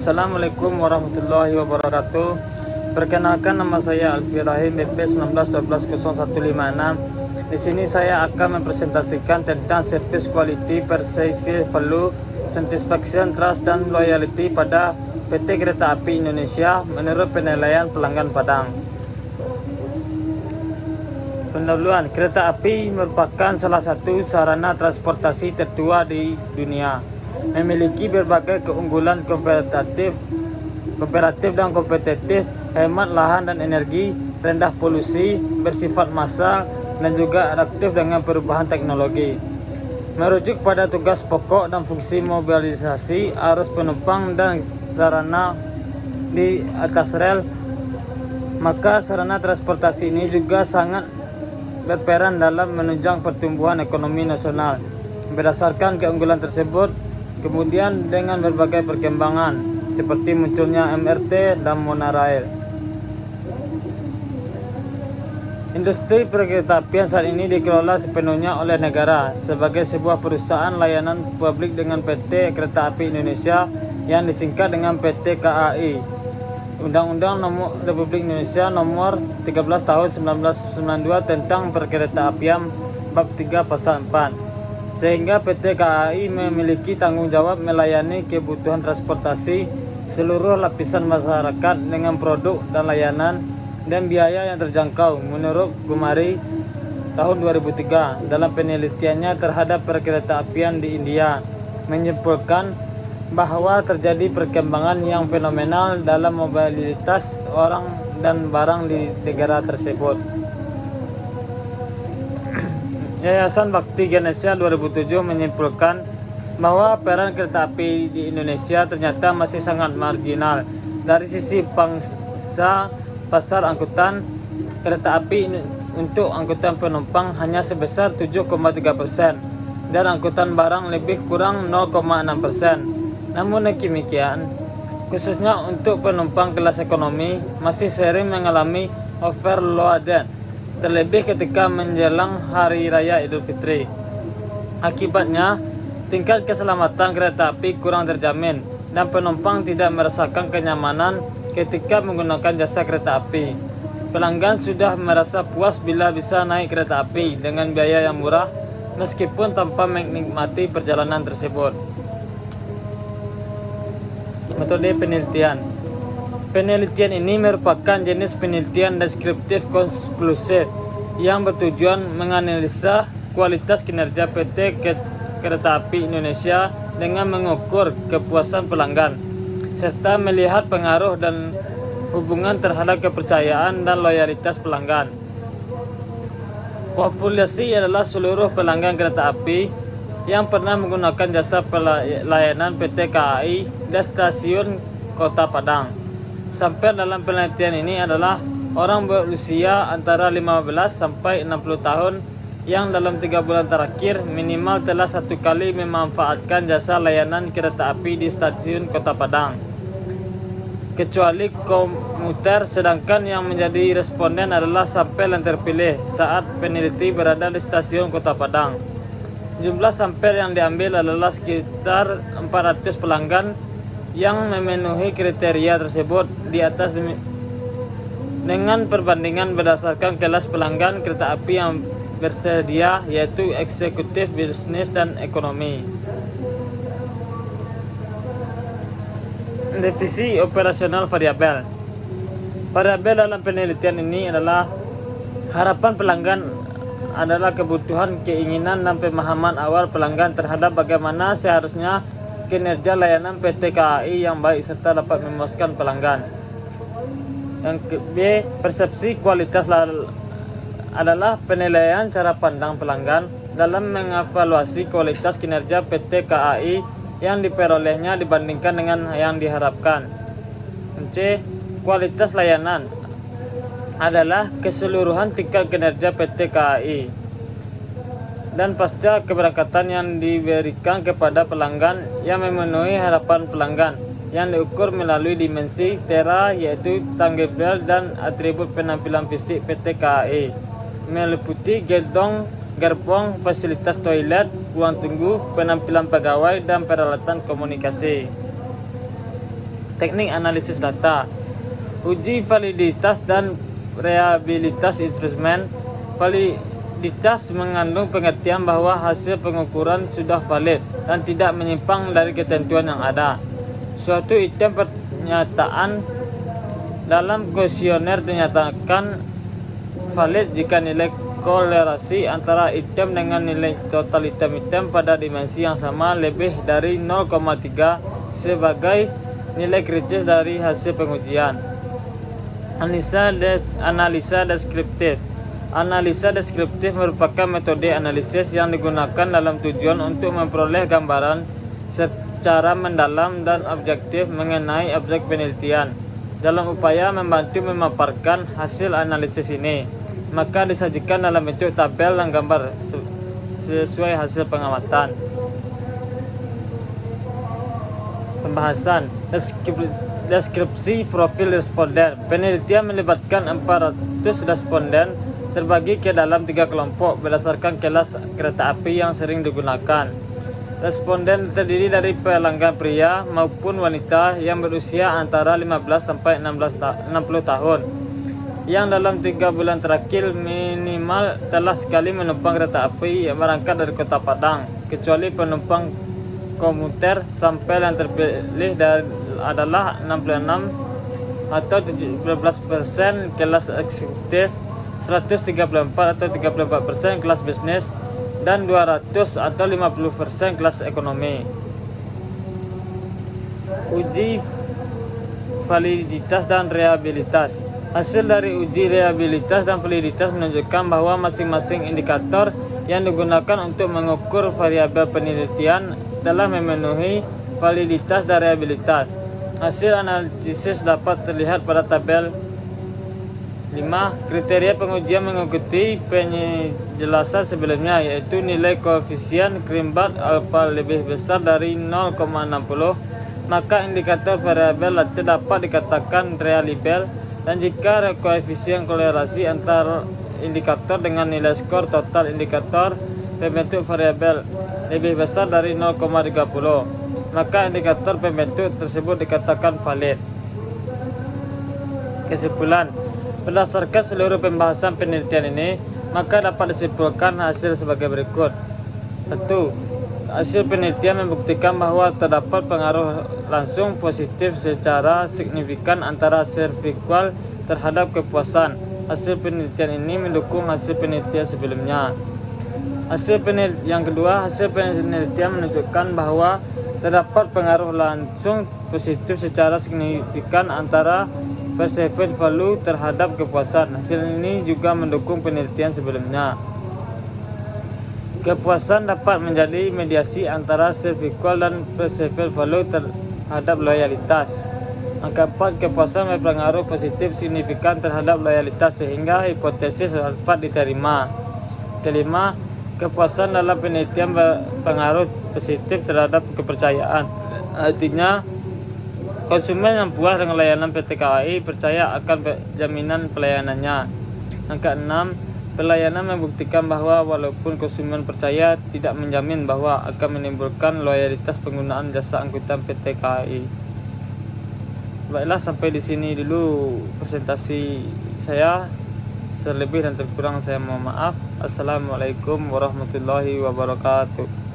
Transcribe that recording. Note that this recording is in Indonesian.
Assalamualaikum warahmatullahi wabarakatuh. Perkenalkan, nama saya Alfi Rahim, BP 19120156. Di sini saya akan mempresentasikan tentang service quality, perceived value, satisfaction, trust, dan loyalty pada PT Kereta Api Indonesia menurut penilaian pelanggan Padang. Pendahuluan, kereta api merupakan salah satu sarana transportasi tertua di dunia. Memiliki berbagai keunggulan komparatif dan kompetitif, hemat lahan dan energi, rendah polusi, bersifat massal, dan juga adaptif dengan perubahan teknologi. Merujuk pada tugas pokok dan fungsi mobilisasi arus penumpang dan sarana di atas rel, maka sarana transportasi ini juga sangat berperan dalam menunjang pertumbuhan ekonomi nasional. Berdasarkan keunggulan tersebut, kemudian dengan berbagai perkembangan seperti munculnya MRT dan monorail, industri perkeretaapian saat ini dikelola sepenuhnya oleh negara sebagai sebuah perusahaan layanan publik dengan PT Kereta Api Indonesia yang disingkat dengan PT KAI. Undang-Undang Republik Indonesia Nomor 13 Tahun 1992 tentang Perkeretaapian Bab 3 Pasal 4, sehingga PT KAI memiliki tanggung jawab melayani kebutuhan transportasi seluruh lapisan masyarakat dengan produk dan layanan dan biaya yang terjangkau. Menurut Gumari tahun 2003 dalam penelitiannya terhadap perkeretaapian di India, menyimpulkan bahwa terjadi perkembangan yang fenomenal dalam mobilitas orang dan barang di negara tersebut. Yayasan Bakti Ganesha 2007 menyimpulkan bahwa peran kereta api di Indonesia ternyata masih sangat marginal. Dari sisi pangsa pasar angkutan, kereta api untuk angkutan penumpang hanya sebesar 7,3% dan angkutan barang lebih kurang 0,6%. Namun demikian, khususnya untuk penumpang kelas ekonomi masih sering mengalami overloaded, terlebih ketika menjelang Hari Raya Idul Fitri. Akibatnya, tingkat keselamatan kereta api kurang terjamin dan penumpang tidak merasakan kenyamanan ketika menggunakan jasa kereta api. Pelanggan sudah merasa puas bila bisa naik kereta api dengan biaya yang murah meskipun tanpa menikmati perjalanan tersebut. Metode penelitian. Penelitian ini merupakan jenis penelitian deskriptif konklusif yang bertujuan menganalisa kualitas kinerja PT Kereta Api Indonesia dengan mengukur kepuasan pelanggan serta melihat pengaruh dan hubungan terhadap kepercayaan dan loyalitas pelanggan. Populasi adalah seluruh pelanggan kereta api yang pernah menggunakan jasa pelayanan PT KAI di stasiun Kota Padang. Sampel dalam penelitian ini adalah orang berusia antara 15 sampai 60 tahun yang dalam 3 bulan terakhir minimal telah 1 kali memanfaatkan jasa layanan kereta api di stasiun Kota Padang, kecuali komuter, sedangkan yang menjadi responden adalah sampel yang terpilih saat peneliti berada di stasiun Kota Padang. Jumlah sampel yang diambil adalah sekitar 400 pelanggan yang memenuhi kriteria tersebut di atas dengan perbandingan berdasarkan kelas pelanggan kereta api yang bersedia, yaitu eksekutif, bisnis, dan ekonomi. Definisi operasional variabel. Variabel dalam penelitian ini adalah harapan pelanggan, adalah kebutuhan, keinginan, dan pemahaman awal pelanggan terhadap bagaimana seharusnya kinerja layanan PT KAI yang baik serta dapat memuaskan pelanggan. Yang B, persepsi kualitas adalah penilaian cara pandang pelanggan dalam mengevaluasi kualitas kinerja PT KAI yang diperolehnya dibandingkan dengan yang diharapkan. C, kualitas layanan adalah keseluruhan tingkat kinerja PT KAI dan pasca keberangkatan yang diberikan kepada pelanggan yang memenuhi harapan pelanggan, yang diukur melalui dimensi TERA, yaitu tangible dan atribut penampilan fisik PT KAI, meliputi gerbong, fasilitas toilet, ruang tunggu, penampilan pegawai, dan peralatan komunikasi. Teknik analisis data. Uji validitas dan reliabilitas instrumen. Validitas mengandung pengertian bahwa hasil pengukuran sudah valid dan tidak menyimpang dari ketentuan yang ada. Suatu item pernyataan dalam kuesioner dinyatakan valid jika nilai kolerasi antara item dengan nilai total item pada dimensi yang sama lebih dari 0,3 sebagai nilai kritis dari hasil pengujian. Analisa deskriptif. Analisa deskriptif merupakan metode analisis yang digunakan dalam tujuan untuk memperoleh gambaran secara mendalam dan objektif mengenai objek penelitian. Dalam upaya membantu memaparkan hasil analisis ini, maka disajikan dalam bentuk tabel dan gambar sesuai hasil pengamatan. Pembahasan. Deskripsi profil responden. Penelitian melibatkan 400 responden terbagi ke dalam 3 kelompok berdasarkan kelas kereta api yang sering digunakan. Responden terdiri dari pelanggan pria maupun wanita yang berusia antara 15 sampai 60 tahun yang dalam 3 bulan terakhir minimal telah sekali menumpang kereta api yang berangkat dari Kota Padang, kecuali penumpang komuter. Sampel yang terpilih adalah 66 atau 17% kelas eksekutif, 134 atau 34% kelas bisnis, dan 200 atau 50% kelas ekonomi. Uji validitas dan reliabilitas. Hasil dari uji reliabilitas dan validitas menunjukkan bahwa masing-masing indikator yang digunakan untuk mengukur variabel penelitian telah memenuhi validitas dan reliabilitas. Hasil analisis dapat terlihat pada tabel 5. Kriteria pengujian mengikuti penjelasan sebelumnya, yaitu nilai koefisien Krimbat alfa lebih besar dari 0,60, maka indikator variabel itu dapat dikatakan reliable, dan jika koefisien kolerasi antar indikator dengan nilai skor total indikator pembentuk variabel lebih besar dari 0,30, maka indikator pembentuk tersebut dikatakan valid. Kesimpulan. Berdasarkan seluruh pembahasan penelitian ini, maka dapat disimpulkan hasil sebagai berikut. 1. Hasil penelitian membuktikan bahwa terdapat pengaruh langsung positif secara signifikan antara servikal terhadap kepuasan. Hasil penelitian ini mendukung hasil penelitian sebelumnya. Yang kedua, hasil penelitian menunjukkan bahwa terdapat pengaruh langsung positif secara signifikan antara perceived value terhadap kepuasan. Hasil ini juga mendukung penelitian sebelumnya. Kepuasan dapat menjadi mediasi antara servikal dan perceived value terhadap loyalitas. Angka 4, kepuasan berpengaruh positif signifikan terhadap loyalitas sehingga hipotesis dapat diterima. Kelima, kepuasan dalam penelitian berpengaruh positif terhadap kepercayaan. Artinya, konsumen yang puas dengan layanan PT KAI percaya akan jaminan pelayanannya. Angka 6, pelayanan membuktikan bahwa walaupun konsumen percaya, tidak menjamin bahwa akan menimbulkan loyalitas penggunaan jasa angkutan PT KAI. Baiklah, sampai di sini dulu presentasi saya. Terlebih dan terkurang saya mohon maaf. Assalamualaikum warahmatullahi wabarakatuh.